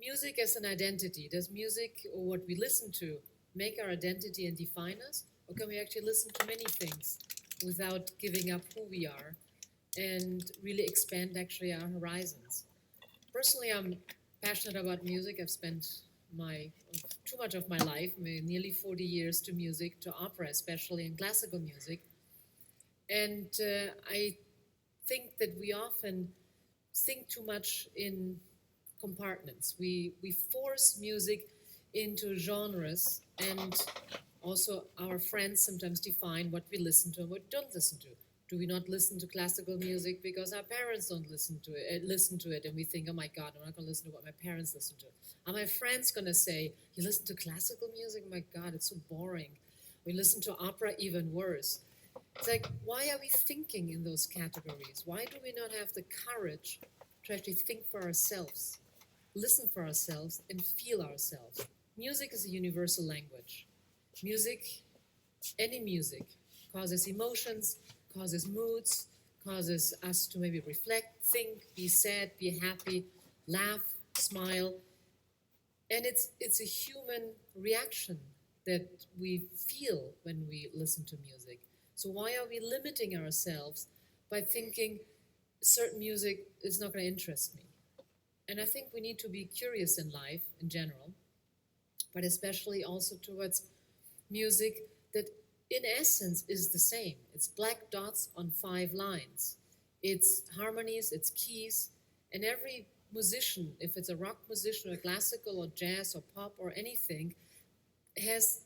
music as an identity. Does music or what we listen to make our identity and define us? Or can we actually listen to many things without giving up who we are and really expand actually our horizons? Personally, I'm passionate about music. I've spent my too much of my life, nearly 40 years, to music, to opera, especially in classical music. And I think that we often think too much in compartments. We force music into genres, and also our friends sometimes define what we listen to and what we don't listen to. Do we not listen to classical music because our parents don't listen to it, and we think, oh my God, I'm not going to listen to what my parents listen to? Are my friends going to say, you listen to classical music? Oh my God, it's so boring. We listen to opera, even worse. It's like, why are we thinking in those categories? Why do we not have the courage to actually think for ourselves, listen for ourselves, and feel ourselves? Music is a universal language. Music, any music, causes emotions, causes moods, causes us to maybe reflect, think, be sad, be happy, laugh, smile. And it's a human reaction that we feel when we listen to music. So why are we limiting ourselves by thinking certain music is not going to interest me? And I think we need to be curious in life in general, but especially also towards music that in essence is the same. It's black dots on five lines. It's harmonies, it's keys, and every musician, if it's a rock musician or classical or jazz or pop or anything, is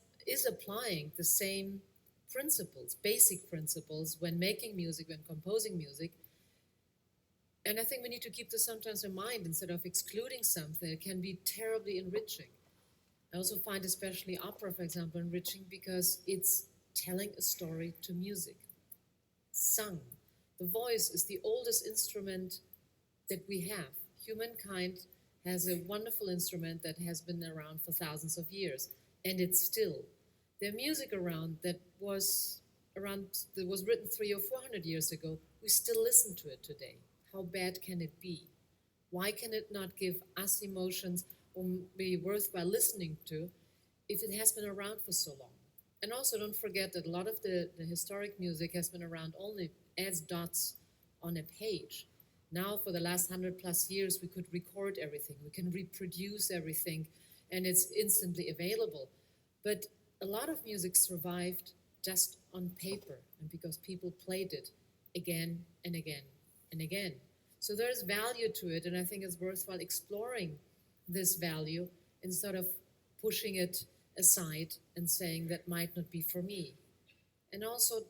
applying the same principles, basic principles when making music, when composing music. And I think we need to keep this sometimes in mind instead of excluding something. It can be terribly enriching. I also find especially opera, for example, enriching because it's telling a story to music, sung. The voice is the oldest instrument that we have. Humankind has a wonderful instrument that has been around for thousands of years, and it's still. There's music around that was written 300 or 400 years ago. We still listen to it today. How bad can it be? Why can it not give us emotions or be worthwhile listening to if it has been around for so long? And also, don't forget that a lot of the historic music has been around only as dots on a page. Now, for the last 100 plus years, we could record everything, we can reproduce everything, and it's instantly available. But a lot of music survived just on paper and because people played it again and again and again. So there's value to it, and I think it's worthwhile exploring this value instead of pushing it aside and saying that might not be for me. And also,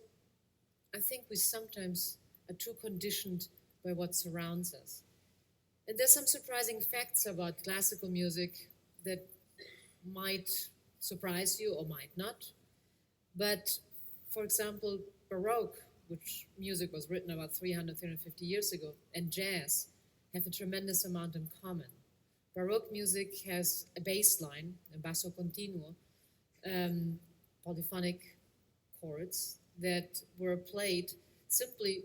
I think we sometimes are too conditioned by what surrounds us. And there's some surprising facts about classical music that might surprise you or might not. But for example, Baroque, which music was written about 300, 350 years ago, and jazz have a tremendous amount in common. Baroque music has a bass line, a basso continuo, polyphonic chords that were played simply